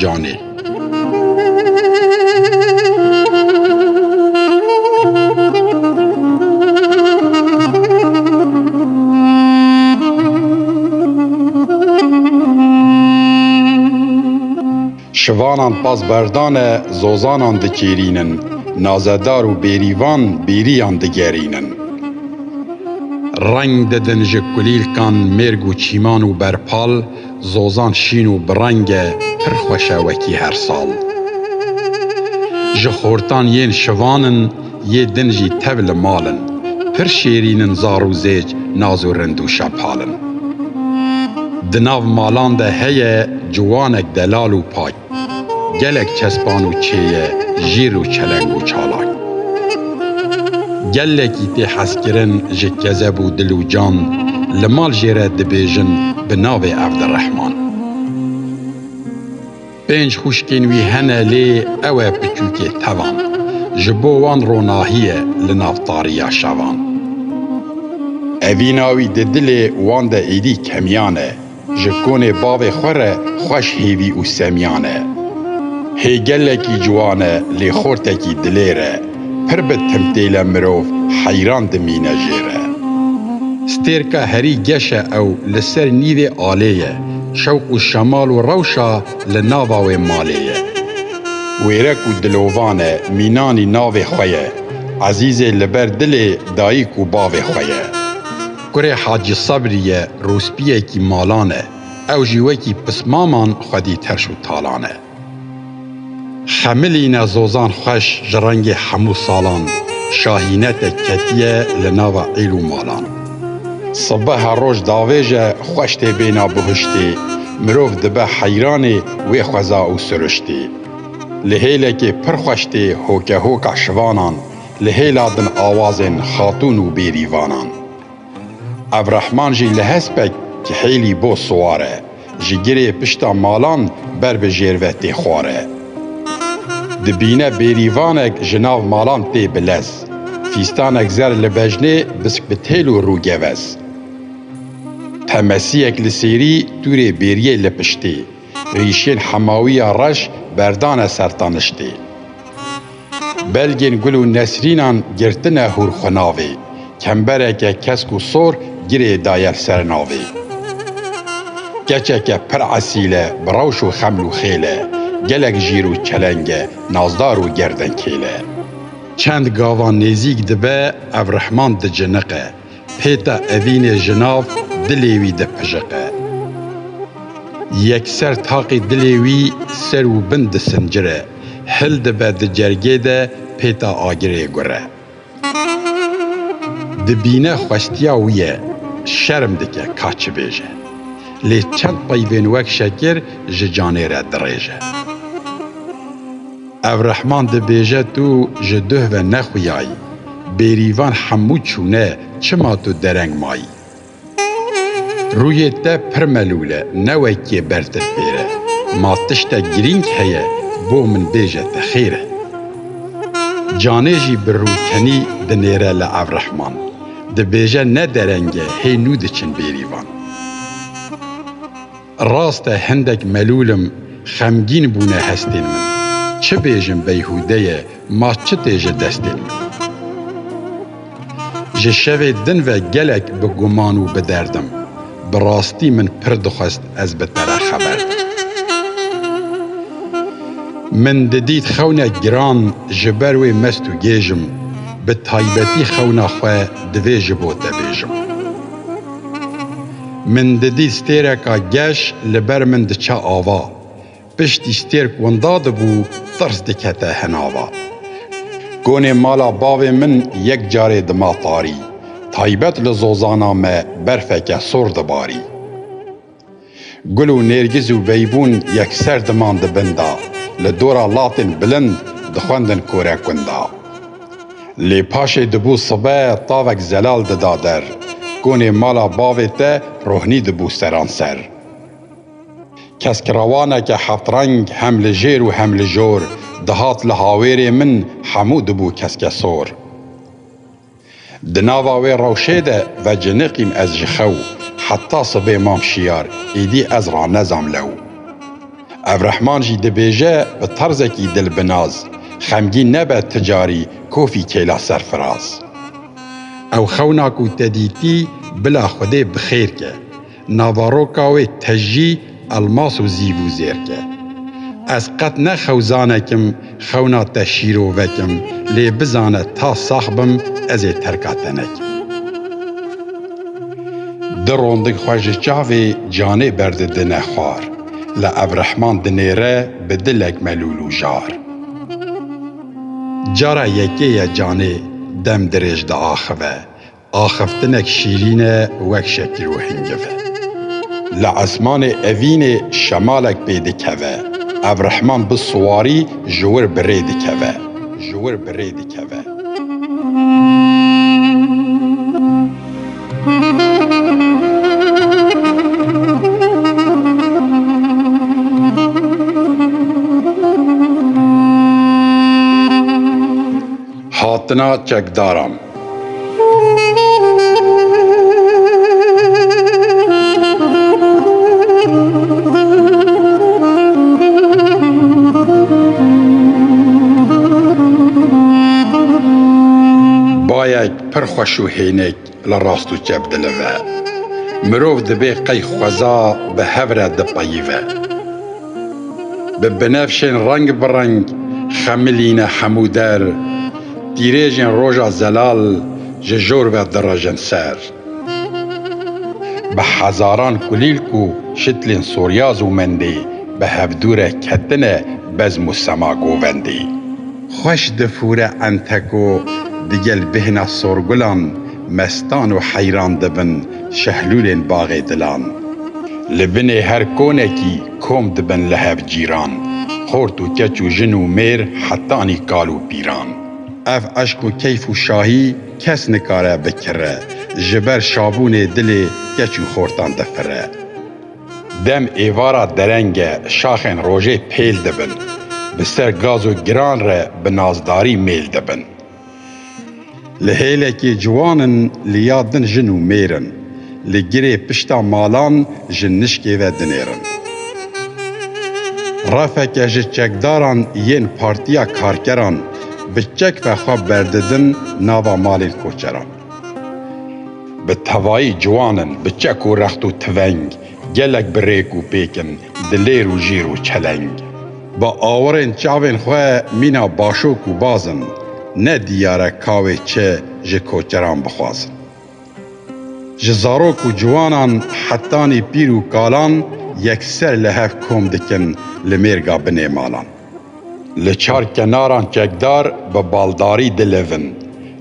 جانê. Şivanan pazberdane zozanan dikêrînin, nazedar û bêrîvan bêriyan digerînin. Reng didin ji kulîlkan mêrg û çîman û berpal, zozan şîn û bireng e, pir xweş e wekî her sal. Ji xortan yên şivanin, yê din jî tev li malin, pir şêrînin zar û zêc, naz û rind û şepalin. Di nav malan de heye ciwanek delal û pak, gelek çespan û çêye, jîr û çeleng û çalak. Gelekî tê hezkirin ji kezeb û dil û can, li mal jê re dibêjin bi navê Evdirehman. Pênc xuşkên wî hene lê ew e piçûkê tevan, ji bo wan ronahî ye li nav tariya şevan. Evîna wî di dilê wan de êdî kemiyan e, ji konê bavê xwe re xweş hêvî û semiyan e. Hê gelekî ciwan e lê xortekî dilêr e, pir bi timtêle mirov heyran dimîne jê re. Stêrka herî geş e ew li ser nîvê alê ye, şewq û şemal û rewşa li nava wê malê ye. Wêrek û dilovan e, mînanî navê xwe ye, ezîzê li ber dilê dayîk û bavê xwe ye. Kurê Hacî Sebrî ye, rûspiyekî malan e, ew jî wekî pismaman xwedî terş û talan e. Xemilîne zozan xweş ji rengê hemû salan, şahînetek ketiye li nava êl û malan. Sibeha roj davêje xweş tê bêhna bihuştê, mirov dibe heyranê wê xweza û siruştê. Li hêlekê pir xweş tê hokehoka şivanan, li hêla din awazên xatûn û bêrîvanan. Evdirehman jî li hespek ki hêlî bo siwar e, ji girê pişta malan ber bi jêrve tê xwar e. Dibîne bêrîvanek ji nav malan tê bilez, fîstanek zer li bejnê bisk bi têl û rûgevez. Temesiyek li sêrî tûrê bêriyê li piştê, rîşên hemawiya reş berdane ser taniştê. Belgên gul û nesrînan girtine hûr xwenavê, kembereke kesk û sor girê daye ser navê. Keçeke pir esîl e, bi rewş û xeml û xêl e, gelek jîr û çeleng e, nazdar û gerdenkêl e. Çend gavan nêzik dibe, Evdirehman diciniqe, pêta evînê ji nav dilê wî dipijiqe. Yekser taqê dilê wî ser û bin disincire, hil dibe di cergê de pêta agirê gure. Dibîne xweştiya wî ye, şerm dike ka çi bêje, lê çend peyvên wek şekir ji canê re dirêje. Evdirehman dibêje tu ji duh ve nexwiyayî, bêrîvan hemû çûne, çima tu dereng mayî. Rûyê te pir melûl e, ne wekî bertir pêr e, ma tiştek girîng heye, bo min bêje te xêr e. Canê jî bi rûkenî dinêre li Evdirehman, dibêje ne dereng e, hê nû diçin bêrîvan. Rast e hindek melûlim, xemgîn bûne hestên min, çi bêjim beyhûde ye, ma çi tê ji destên min. Ji şevê din ve gelek bi guman û bi derdim, bi rastî min pir dixwest ez bi te re xeberdim. Min didît xewnek giran, ji ber wê mest û gêjim, bi taybetî xewna xwe divê ji bo te bêjim. Min didît stêreka geş, li ber min diçe ava, piştî stêrk winda dibû, tirs dikete hinava. Gonê mala bavê min yek carê dima tarî, taybet li zozana me berfeke sor dibarî. Gul û nêrgiz û beybûn yekser diman dibin da, li dora latên bilind dixwendin korek winda. Lê paşê dibû sibe tavek zelal dida der, gonê mala bavê te rohnî dibû seran ser. Keskirawaneke heftreng hem li jêr û hem li jor, dihat li hawêrê min hemû dibû keske sor. Di nava wê rewşê de veciniqîm ez ji xew, heta sibê mam şiyar, êdî ez ranezam lew. ابرحمان جی دبیجه به طرزکی دل بناز خمگین نبه تجاری کوفی کیلا سرفراز او خوناکو تدیتی بلا خوده بخیر که ناواروکاوی تجی الماس و زیبو زیر که از قد نخوزانکم خونا تشیرو وکم لی بزانه تا صاحبم از ترکاتنکم در روندگ خوش چاوی جانه برد دنه خوار لابرحمان دنیره به دلک ملولو جار جارا یکی جانه دم درج دا آخوه آخفتنک شیرینه وک شکل و هنگوه لعثمان اوین شمالک بیده کوه ابرحمان بسواری جور برید کوه جور برید کوه هاتنا چکدارم بایک پر خوش و هینک لراستو چپ دلوه مروف دبی قی خوزا به هوره دپاییوه به بنفشین رنگ برنگ خملین حمودر دیریجین روژا زلال ججور و دراجن سر به هزاران کلیل کو شتلین سوریاز و مندی به هفدور کتنه بزم و سما گووندی خوش دفوره انتکو دیگل بهنا سورگلان مستان و حیران دبن شهلولین باغ دلان لبن هر کونکی کوم دبن لهب جیران خورت و کچ و جن و میر حتانی کالو پیران اف عشق و کیف و شاهی کس نکاره بکره جبر شابون دل کچ و خورتان دفره دم ایوارا درنگه شاخن روژه پیل دبن بسر گاز و گران ره بنازداری میل دبن لهیلکی جوانن لیادن جن و میرن لگیره پشتا مالان جنشکی و دنیرن رفک چکداران ین پارتیا کارکران بچک و خواب برددن ناوا مال کوچران به توایی جوانن بچک و رخت و تونگ گلک بریک و پیکن دلیر و جیر و چلنگ با آورین چاوین خواه مینا باشوک و بازن نه دیاره کاوی چه جه کوچران بخوازن جزاروک و جوانان حتانی پیر و کالان یکسر لحف کوم دکن لمیرگا بنی مالان لچار کناران چکدار به بالداری دلون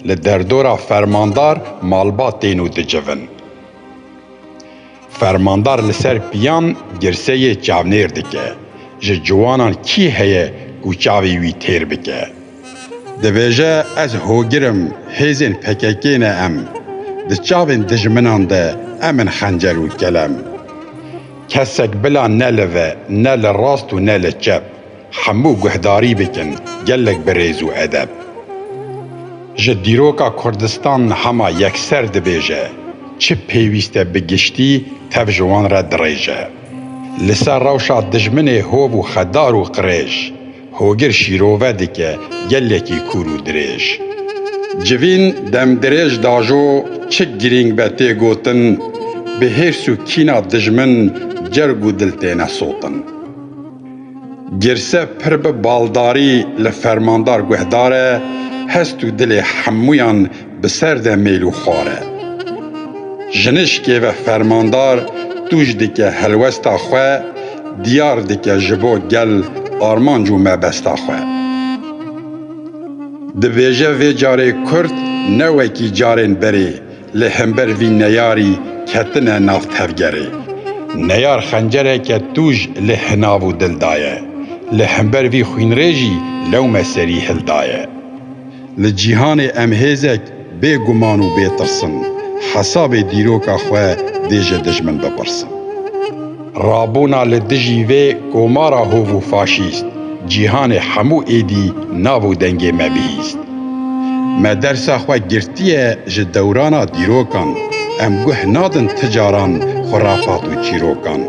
لدردورا فرماندار مالباتینو دجون فرماندار لسر پیان گرسه چاونیر دکه جه جوانان کی هیه کو چاوی وی تیر بکه دویجه از هوگرم هیزین پککین ام ده چاوین دجمنان ده امن خنجر و کلم کسک بلا نلوه نل راست و نل چپ حمو گهداری بکن گلک بریز و ادب جدیروکا کردستان هما یکسر دبیجه چه پیوسته بگشتی تف جوان را دریجه لسر روشا دجمنه هوب و خدار و قریش هوگر شیروه دکه گلکی کورو دریش جوین دم دریج داجو چه گرینگ بته گوتن به هرسو کینا دجمن جرگو دلتینه صوتن گرسه پر به بالداری لفرماندار گهداره هستو دل حمویان بسرده میلو خواره جنشکی و فرماندار توش دکه هلوستا خواه دیار دکه جبو گل آرمانجو مبستا خواه دویجه وی جاره کرد نوکی جارین بری لهمبر وی نیاری کتنه نافت هفگری نیار خنجره که توش لحناو دل دایه لهمبر وی خوین ریجی لو مسری هل دایه لجیهان امهزک بی گمان و بی ترسن حساب دیروکا خواه دیجه دجمن بپرسن رابونا لدجی وی گمارا هوو فاشیست جیهان حمو ایدی ناو دنگی مبیست مدرسا خواه گرتیه جه دورانا دیروکان ام گوه نادن تجاران خرافات و چیروکان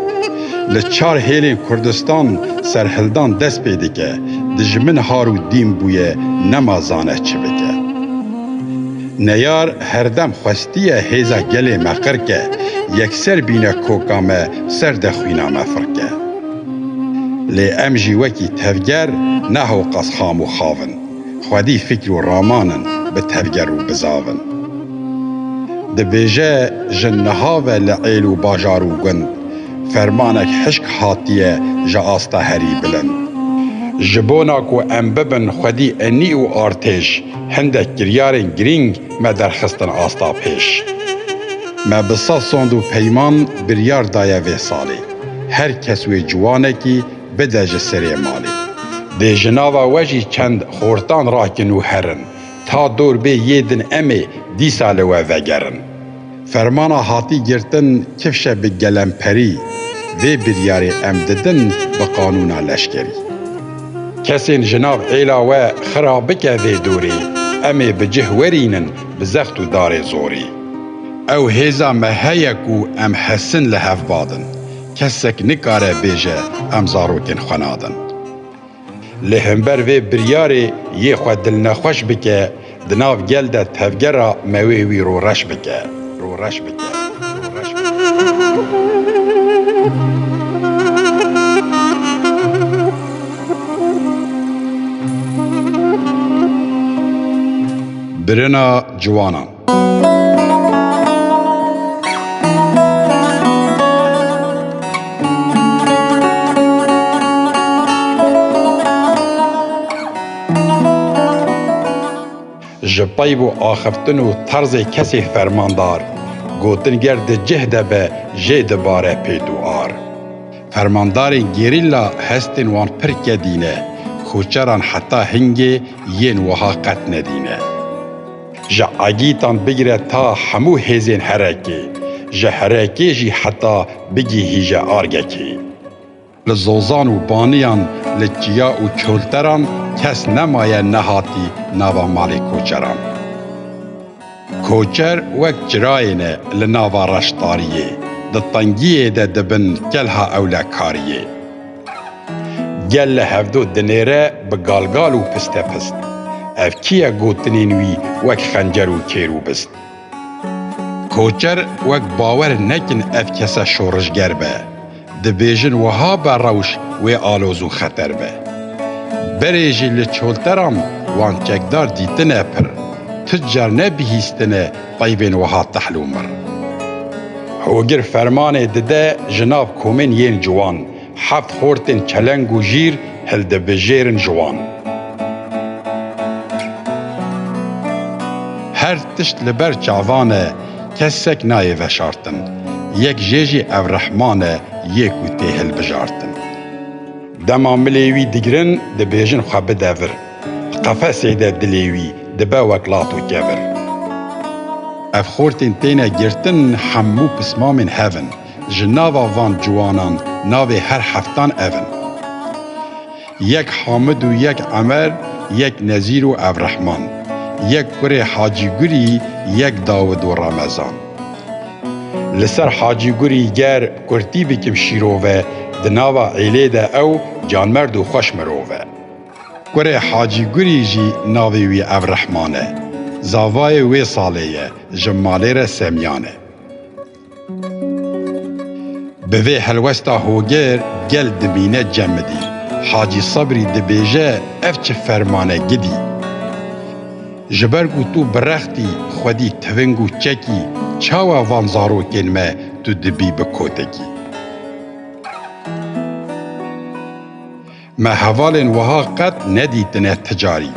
لچار هیلین کردستان سرهلدان دست پیده که دجمن هارو دیم بویه نمازانه چه بکه. نیار هردم خوستیه هیزا گلی مقر که یکسر بینه کوکامه سر دخوینامه فرکه. لی ام جی وکی تفگر نهو قصخام و خاون خودی فکر و رامانن به تفگر و بزاون. دبیجه جنهاوه لعیل و باجار و گند فرمانک حشک حاتیه جا آستا هری بلند. جبوناک و ام ببن خودی انی و آرتش هندک گریارن گرینگ ما درخستن آستا پیش. ما بسا سوند و پیمان بریار دایه وی سالی هر کس و جوانه کی بده جسری مالی. ده جناوا وجی چند خورتان راکن و هرن تا دور به یدن امی دی سال و وگرن. فرمانا هاتی گرتن کفشه به گلم پری و بریاری امددن به قانونا لشکری. کسین جناب ایلا و خرابکه و دوری امی بجه ورینن بزخت و دار زوری. او هیزا مهیک و ام حسن لحف بادن کسک نکاره بیجه ام زاروکن خنادن. لهمبر و بریاری یه خود دل نخوش بکه دناف گل ده تفگره مویوی رو رش بکه. برنا جوانان جپایب و آخفتن و طرز کسی فرماندار گوتن گرد جهده به جهد باره پیدو آر. فرماندار گیریلا هستن وان پرک دینه خوچران حتی هنگی ین وها قط ندینه. جا عگیتان بگیره تا همو هزین حرکی جا حرکی جی حتی بگی هیجا آرگکی. لزوزان و بانیان لچیا و چولتران کس نمایه نهاتی نوا مالی کوچران. کوچر وک جراینه لناوا رشتاریه ده تنگیه ده دبن گلها اولا کاریه. گل هفدو دنیره بگالگال و پست پست اف کیا گوتنینوی وک خنجر و کیرو بست. کوچر وک باور نکن اف کسا شورشگر به ده بیجن وها بروش و آلوزو خطر به. بریجی لچولترام وان چکدار دیتنه پر تجار نبیهیستنه طیبین وها تحلومر. هوگر فرمان دده جناب کومن ین جوان حفت خورتن چلنگ و جیر هلده بجیرن جوان. هر تشت لبر چاوانه کسک نایه وشارتن یک جیجی او رحمانه یک و تیهل بجارتن. دما ملیوی دگرن ده بیجن خواه بدور قفصه ده دلیوی ده با وکلاتو گور. اف خورتین تینه گرتن حمو پسمامن هفن جناوا وان جوانان ناوی هر هفتان اون. یک حامد و یک عمر یک نزیر و عبدالرحمن یک کره حاجی گری یک داود و رمضان. لسر حاجی گری گر کرتی بکم شیروه دناوا عیله ده او جانمرد و خوش مروه. کره حاجی گری جی ناوی وی عبدالرحمنه زاوای وی سالیه جمالی را سمیانه. به وی حلوستا هوگر گل دمینه جمدی حاجی صبری دبیجه اف چه فرمانه گدی. جبرگو تو برختی خودی تونگو چکی چاوا وانزارو کنمه تو دبی بکوتکی. ما حوالن وها قد ندیتنه تجاری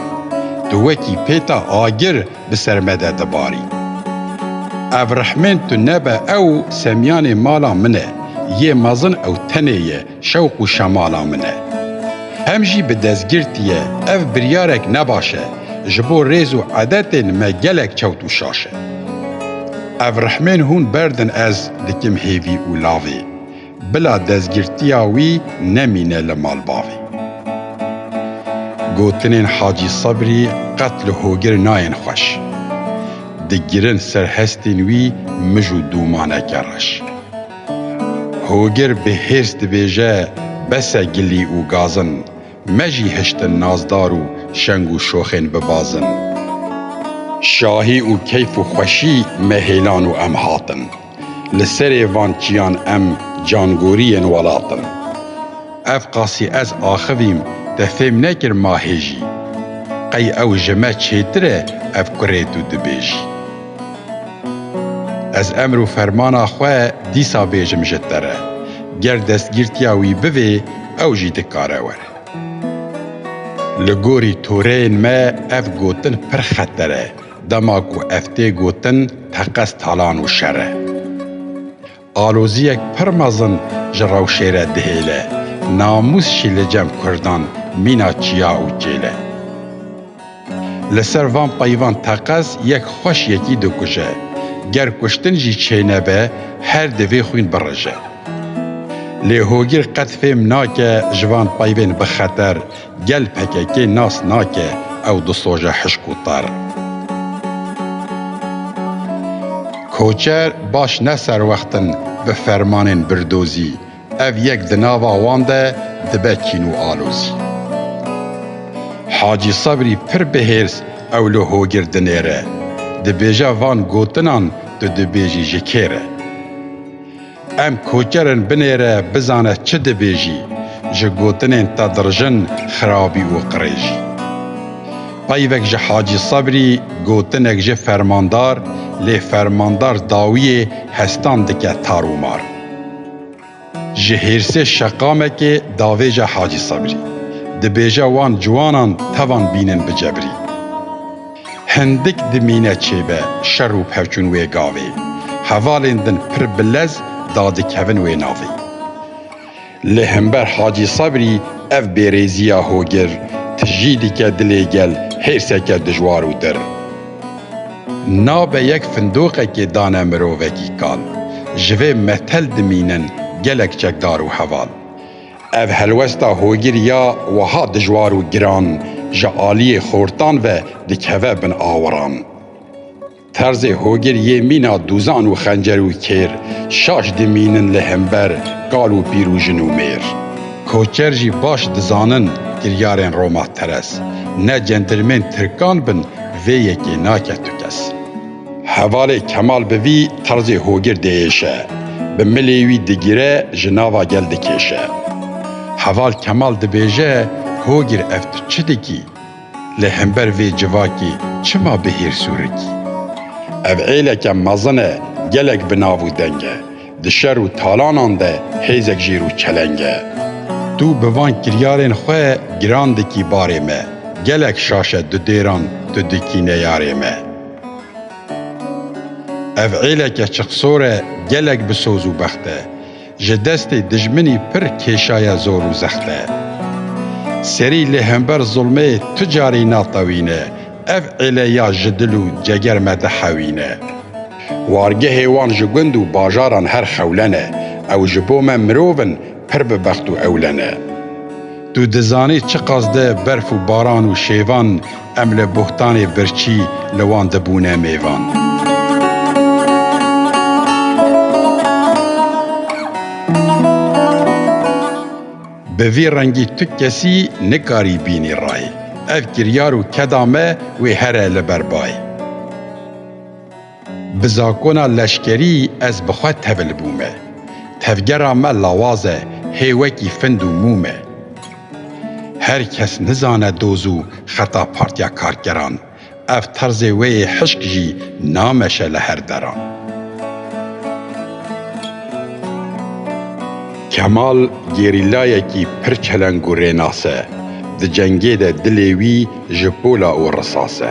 تو وکی پیتا آگر بسرمده دباری. او رحمن تو نبه او سمیان مالا منه یه مزن او تنه شوق و شمالا منه. همجی به دزگرتیه او بریارک نباشه جبو ریز و عادتن ما گلک چوتو شاشه. او رحمن هون بردن از لکم هیوی و لاوی بلا دزگرتیاوی نمینه لمال باوی. گوتنین حاجی صبری قتل هوگر ناین خوش دگیرن سرهستین وی مجو دومانه گرش. هوگر به هرس دبیجه بسه گلی و گازن مجی هشتن نازدار و شنگ و شوخین ببازن شاهی و کیف و خوشی مهیلان و ام هاتن لسر وانچیان ام جانگورین ولاتن اف قاسی از آخویم دفهم نکر ماهیجی قی او جمع چیتره اف کریتو دبیجی از امر و فرمان خواه دیسا بیجم جتره گر دستگیرتیاوی بوی او جی دکاره وره لگوری تورین ما اف گوتن پر خطره دماغ و افته گوتن تقص تالان و شره آلوزیک پرمازن جراو شیره دهیله ناموس شیل جم کردان مینا چیا و جیله لسر وان پایوان تقص یک خوش یکی دو کشه گر کشتن جی چینه به هر دوی خوین برجه لیهوگیر قد فهم ناکه جوان پایوین بخطر گل پکه که ناس ناکه او دو سوجه حشکو تر کوچر باش نسر وقتن به فرمانین بردوزی او یک دناوا وانده دبه کینو آلوزی حاجی صبری پر بهرس او لهوگیر دنیره دبیجه وان گوتنان دبیجی جکیره ام کوچرن بنیره بزانه چه دبیجی جه گوتنین تا درجن خرابی و قریجی پایوک جه حاجی صبری گوتنک جه فرماندار لی فرماندار داویه هستان دکه تارومار جه هرسه شقامه که داوی جه حاجی صبری دبیجه وان جوانان توان بینن بجبری هندک دمینه چیبه شر و پوچون وی گاوی حوالین دن پر بلز داده کون وی ناوی لهمبر حاجی صبری اف بیریزیا هوگر تجیدی که دلی گل هرسه که دجوارو در نابه یک فندوقه که دانه مرووه کی کال جوه متل دمینن گلک چکدار و حوال اف هلوستا هوگر یا وها دجوارو گران جعالی خورتان و دکوه بن آوران طرز هوگر یه مینا دوزان و خنجر و کیر شاش دمینن لهمبر قالو پیروژن و میر کوچر جی باش دزانن گریارن روما ترس نه جندرمن ترکان بن و یکی ناکه تو کس حوال کمال بوی طرز هوگر دیشه به ملیوی دگیره جناوا گل دکیشه حوال کمال دبیجه هوگر افتو چه دکی لهمبر وی جواکی چما بهیر سورکی او ایلکه مزنه گلک بناوو دنگه دشر و تالانان ده هیزک جیرو چلنگه تو بوان کریارین خواه گران دکی باره مه گلک شاشه دو دیران دو دکینه یاره مه او ایلکه چقصوره گلک بسوزو بخته جدست دجمنی پر کشای زورو زخته سری لهمبر ظلمه تجاری ناطوینه اف ایلیا جدلو جگر مدحوینه وارگه هیوان جگند و باجاران هر خولنه او جبو من مروون پر ببخت و اولنه تو دزانی چه قصده برف و باران و شیوان امل بحتان برچی لوان دبونه میوان به وی رنگی تو کسی نکاری بینی رای اف گریار و کدامه و هره لبربای بزاکونا لشکری از بخواه تبل بومه تفگرا ما لاوازه هیوکی فند و مومه هر کس نزانه دوزو خطا پارتیا کارگران اف طرز وی حشق جی نامشه لهر دران کمال گریلایه کی پرچلنگ و ریناسه د جنگی ده دلیوی جپولا و رساسه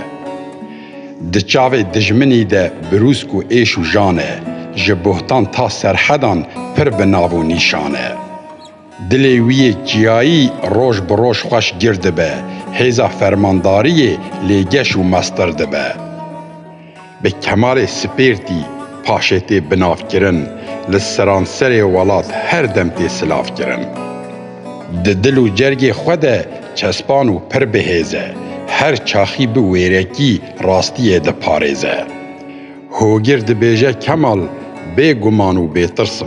د چاوه دجمنی ده بروسک و ایش و جانه جبوهتان تا سرحدان پر بناو و نیشانه دلیوی جیایی روش بروش خوش گرده به هیزا فرمانداری لیگش و مستر ده به کمال سپیرتی پاشتی بناف کرن لسرانسر ولات هر دمتی سلاف کرن د دل و جرگ خود چسپان و پر بهیزه هر چاخی به ویرکی راستیه ده پاريزه هوگر ده بیجه کمال بی گمان و بی ترسم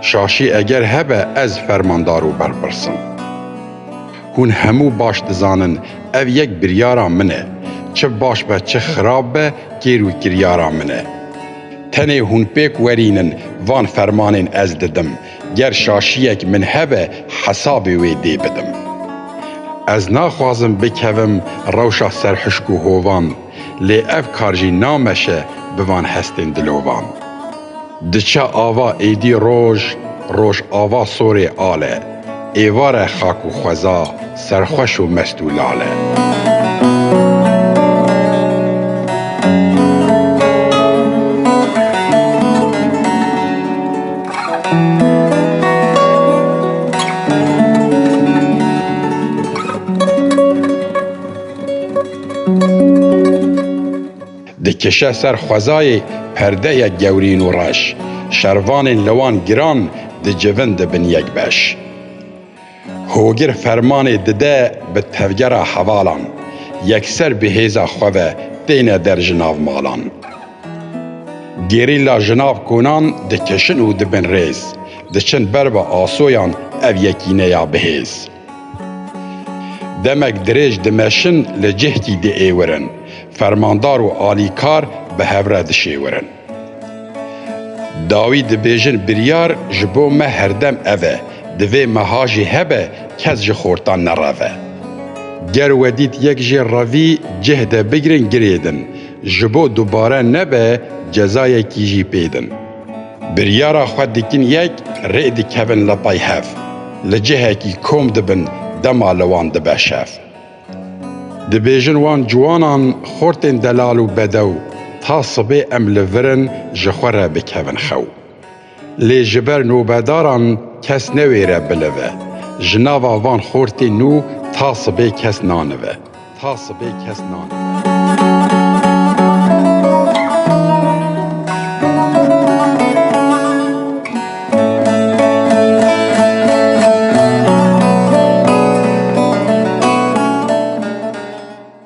شاشی اگر هبه از فرماندارو برپرسم. هون همو باش دزانن او یک بریارا منه، چه باش به چه خراب به گیرو کریارا منه. تنه هون پیک ورینن وان فرمانین از ددم، گر شاشیک من هبه حسابی وی دی بدم. از ناخوازم بکوم روشا سرحشک و هووان، لی اف کارجی نامشه بوان هستین دلووان. دچه آوا ایدی روش آوا سوری آله، ایوار خاک و خوزا سرخوش و مستولاله. دکشه سر خوزای پرده یک گورین و رش، شروان لوان گران ده جوند بن یک بش. هوگر فرمان دده به تفگر حوالان، یک سر به هیزا خواه دین در جناو مالان. گریلا جناو کنان ده کشن و ده بن ریز، ده چند بر با آسویان او یکینه یا بهیز. دمک دریج دمشن لجهتی ده ایورن، فرماندار و آلیکار به هوره دشیورن. داوید بیجن بریار جبو مه هردم اوه، دوی مهاجی هبه کس جه خورتان نراوه. گر ودید یک جه راوی جهده بگرن گریدن، جبو دوباره نبه جزای کی جی پیدن. بریارا خود دیکن یک رئد کون لپای هف، لجهه کی کم دبن دمالوان دبه شف. دبیجن وان جوانان خورتن دلالو بدو، تا صبح املورن جخوره بکون خو. لی جبر نوبداران کس نویره بلوه، جناوا وان خورتی نو تا صبح کس نانوه.